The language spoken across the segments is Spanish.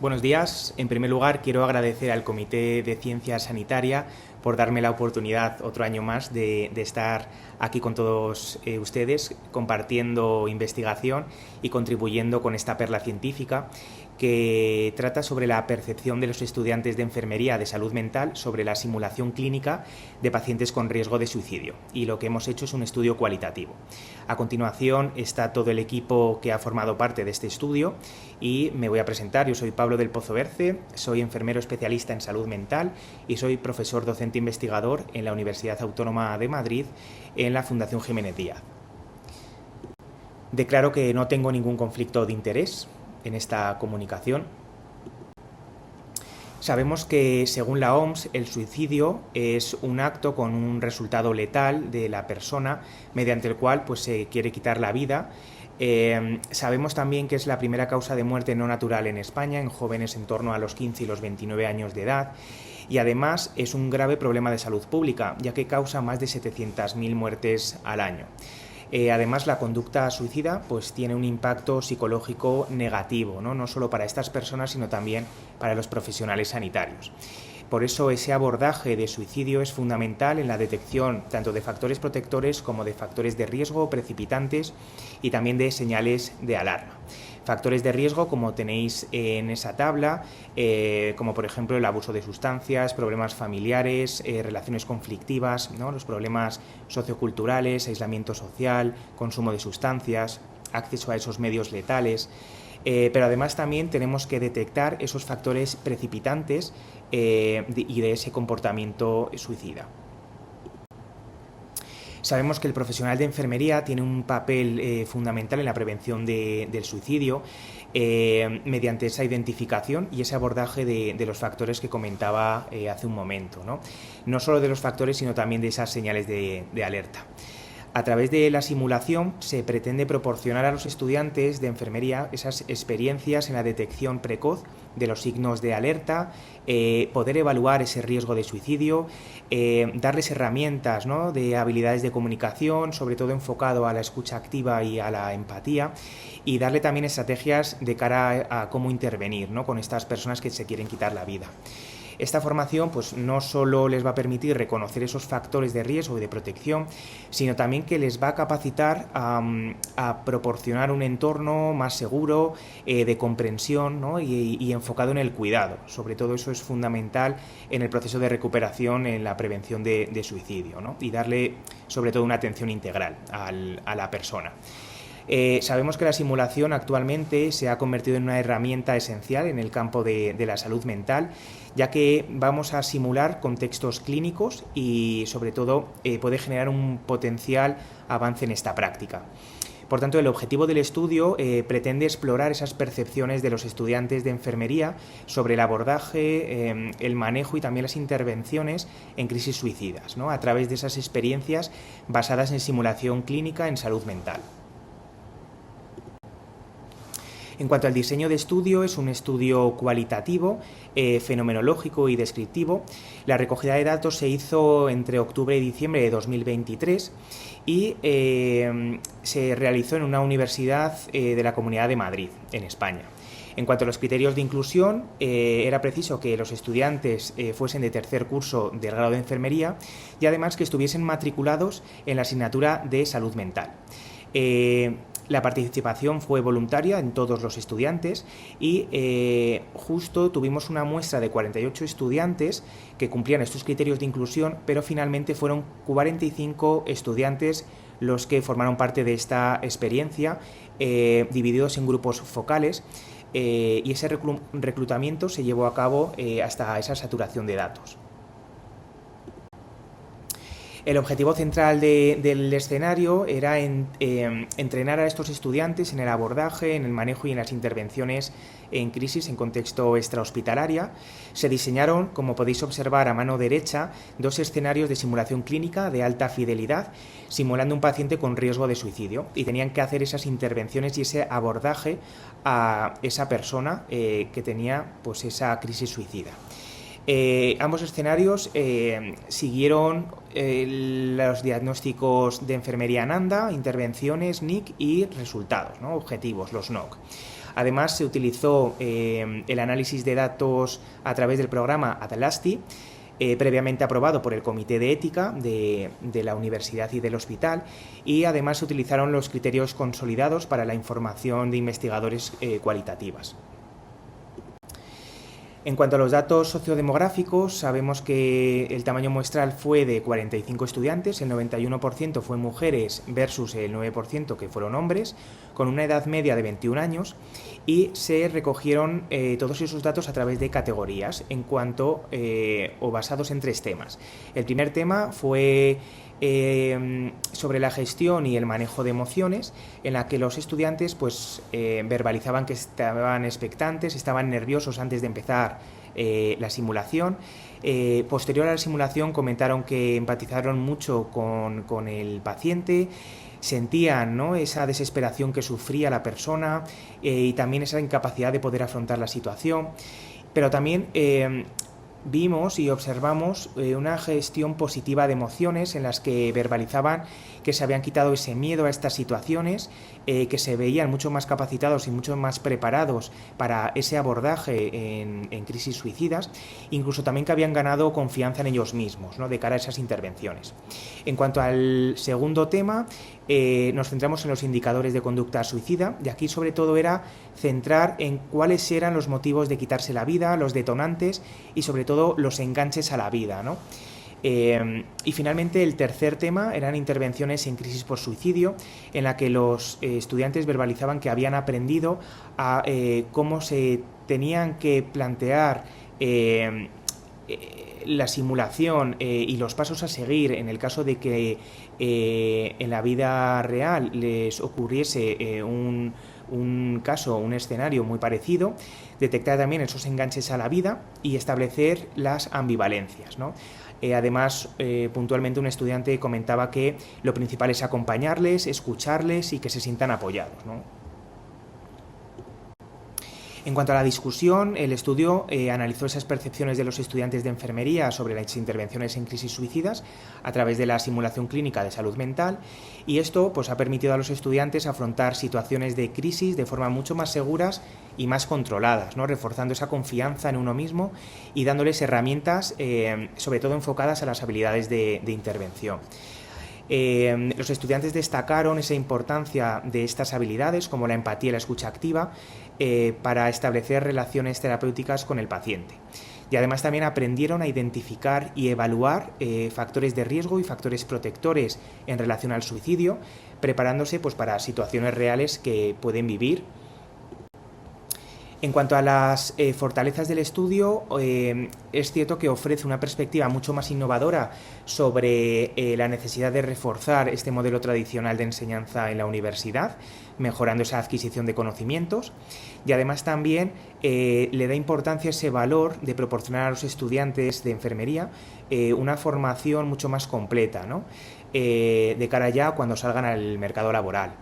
Buenos días. En primer lugar, quiero agradecer al Comité de Ciencia Sanitaria por darme la oportunidad otro año más de estar aquí con todos ustedes, compartiendo investigación y contribuyendo con esta perla científica que trata sobre la percepción de los estudiantes de enfermería de salud mental sobre la simulación clínica de pacientes con riesgo de suicidio. Y lo que hemos hecho es un estudio cualitativo. A continuación está todo el equipo que ha formado parte de este estudio y me voy a presentar. Yo soy Pablo del Pozo Berce, soy enfermero especialista en salud mental y soy profesor docente investigador en la Universidad Autónoma de Madrid en la Fundación Jiménez Díaz. Declaro que no tengo ningún conflicto de interés en esta comunicación. Sabemos que, según la OMS, el suicidio es un acto con un resultado letal de la persona mediante el cual se quiere quitar la vida. Sabemos también que es la primera causa de muerte no natural en España, en jóvenes en torno a los 15 y los 29 años de edad, y además es un grave problema de salud pública, ya que causa más de 700.000 muertes al año. Además, la conducta suicida tiene un impacto psicológico negativo, no solo para estas personas, sino también para los profesionales sanitarios. Por eso ese abordaje de suicidio es fundamental en la detección tanto de factores protectores como de factores de riesgo precipitantes y también de señales de alarma. Factores de riesgo, como tenéis en esa tabla, como por ejemplo el abuso de sustancias, problemas familiares, relaciones conflictivas, los problemas socioculturales, aislamiento social, consumo de sustancias, acceso a esos medios letales. Pero además también tenemos que detectar esos factores precipitantes y de ese comportamiento suicida. Sabemos que el profesional de enfermería tiene un papel fundamental en la prevención del suicidio mediante esa identificación y ese abordaje de los factores que comentaba hace un momento, no solo de los factores, sino también de esas señales de alerta. A través de la simulación se pretende proporcionar a los estudiantes de enfermería esas experiencias en la detección precoz de los signos de alerta, poder evaluar ese riesgo de suicidio, darles herramientas de habilidades de comunicación, sobre todo enfocado a la escucha activa y a la empatía, y darle también estrategias de cara a cómo intervenir con estas personas que se quieren quitar la vida. Esta formación no solo les va a permitir reconocer esos factores de riesgo y de protección, sino también que les va a capacitar a proporcionar un entorno más seguro, de comprensión, y enfocado en el cuidado. Sobre todo eso es fundamental en el proceso de recuperación, en la prevención de suicidio, y darle sobre todo una atención integral a la persona. Sabemos que la simulación actualmente se ha convertido en una herramienta esencial en el campo de la salud mental, ya que vamos a simular contextos clínicos y sobre todo puede generar un potencial avance en esta práctica. Por tanto, el objetivo del estudio pretende explorar esas percepciones de los estudiantes de enfermería sobre el abordaje, el manejo y también las intervenciones en crisis suicidas, a través de esas experiencias basadas en simulación clínica en salud mental. En cuanto al diseño de estudio, es un estudio cualitativo, fenomenológico y descriptivo. La recogida de datos se hizo entre octubre y diciembre de 2023 y se realizó en una universidad de la Comunidad de Madrid, en España. En cuanto a los criterios de inclusión, era preciso que los estudiantes fuesen de tercer curso del grado de enfermería y además que estuviesen matriculados en la asignatura de salud mental. La participación fue voluntaria en todos los estudiantes y justo tuvimos una muestra de 48 estudiantes que cumplían estos criterios de inclusión, pero finalmente fueron 45 estudiantes los que formaron parte de esta experiencia, divididos en grupos focales, y ese reclutamiento se llevó a cabo hasta esa saturación de datos. El objetivo central del escenario era entrenar a estos estudiantes en el abordaje, en el manejo y en las intervenciones en crisis en contexto extrahospitalaria. Se diseñaron, como podéis observar a mano derecha, 2 escenarios de simulación clínica de alta fidelidad, simulando un paciente con riesgo de suicidio, y tenían que hacer esas intervenciones y ese abordaje a esa persona que tenía esa crisis suicida. Ambos escenarios siguieron los diagnósticos de enfermería Ananda, intervenciones NIC y resultados, objetivos, los NOC. Además, se utilizó el análisis de datos a través del programa Atlasti, previamente aprobado por el Comité de Ética de la Universidad y del Hospital, y además se utilizaron los criterios consolidados para la información de investigadores cualitativas. En cuanto a los datos sociodemográficos, sabemos que el tamaño muestral fue de 45 estudiantes, el 91% fue mujeres versus el 9% que fueron hombres, con una edad media de 21 años, y se recogieron todos esos datos a través de categorías en cuanto o basados en 3 temas. El primer tema fue sobre la gestión y el manejo de emociones, en la que los estudiantes verbalizaban que estaban expectantes, estaban nerviosos antes de empezar la simulación. Posterior a la simulación comentaron que empatizaron mucho con el paciente, sentían, ¿no?, esa desesperación que sufría la persona y también esa incapacidad de poder afrontar la situación, pero también vimos y observamos una gestión positiva de emociones en las que verbalizaban que se habían quitado ese miedo a estas situaciones, que se veían mucho más capacitados y mucho más preparados para ese abordaje en crisis suicidas, incluso también que habían ganado confianza en ellos mismos, ¿no?, de cara a esas intervenciones. En cuanto al segundo tema, nos centramos en los indicadores de conducta suicida, y aquí sobre todo era centrar en cuáles eran los motivos de quitarse la vida, los detonantes y sobre todo los enganches a la vida, ¿no? Y finalmente el tercer tema eran intervenciones en crisis por suicidio, en la que los estudiantes verbalizaban que habían aprendido a cómo se tenían que plantear la simulación y los pasos a seguir en el caso de que en la vida real les ocurriese un caso, un escenario muy parecido, detectar también esos enganches a la vida y establecer las ambivalencias, ¿no? Además, puntualmente un estudiante comentaba que lo principal es acompañarles, escucharles y que se sientan apoyados, ¿no? En cuanto a la discusión, el estudio analizó esas percepciones de los estudiantes de enfermería sobre las intervenciones en crisis suicidas a través de la simulación clínica de salud mental, y esto ha permitido a los estudiantes afrontar situaciones de crisis de forma mucho más seguras y más controladas, ¿no?, reforzando esa confianza en uno mismo y dándoles herramientas sobre todo enfocadas a las habilidades de intervención. Los estudiantes destacaron esa importancia de estas habilidades, como la empatía y la escucha activa, para establecer relaciones terapéuticas con el paciente. Y además también aprendieron a identificar y evaluar factores de riesgo y factores protectores en relación al suicidio, preparándose para situaciones reales que pueden vivir. En cuanto a las fortalezas del estudio, es cierto que ofrece una perspectiva mucho más innovadora sobre la necesidad de reforzar este modelo tradicional de enseñanza en la universidad, mejorando esa adquisición de conocimientos, y además también le da importancia ese valor de proporcionar a los estudiantes de enfermería una formación mucho más completa, ¿no?, de cara ya cuando salgan al mercado laboral.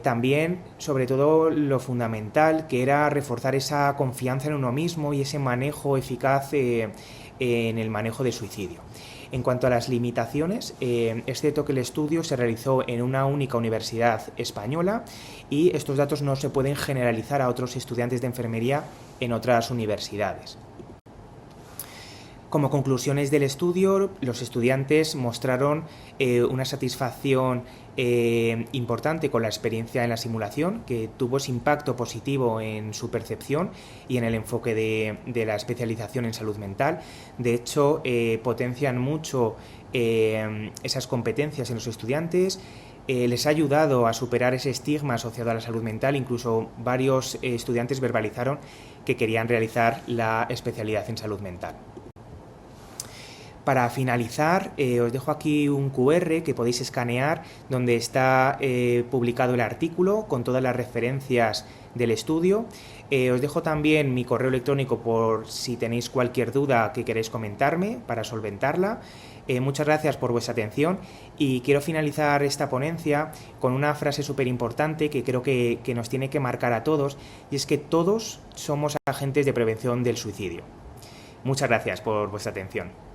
También, sobre todo, lo fundamental que era reforzar esa confianza en uno mismo y ese manejo eficaz en el manejo de suicidio. En cuanto a las limitaciones, es cierto que el estudio se realizó en una única universidad española y estos datos no se pueden generalizar a otros estudiantes de enfermería en otras universidades. Como conclusiones del estudio, los estudiantes mostraron una satisfacción importante con la experiencia en la simulación, que tuvo ese impacto positivo en su percepción y en el enfoque de la especialización en salud mental. De hecho, potencian mucho esas competencias en los estudiantes. Les ha ayudado a superar ese estigma asociado a la salud mental. Incluso varios estudiantes verbalizaron que querían realizar la especialidad en salud mental. Para finalizar, os dejo aquí un QR que podéis escanear donde está publicado el artículo con todas las referencias del estudio. Os dejo también mi correo electrónico por si tenéis cualquier duda que queréis comentarme para solventarla. Muchas gracias por vuestra atención y quiero finalizar esta ponencia con una frase súper importante que creo que nos tiene que marcar a todos, y es que todos somos agentes de prevención del suicidio. Muchas gracias por vuestra atención.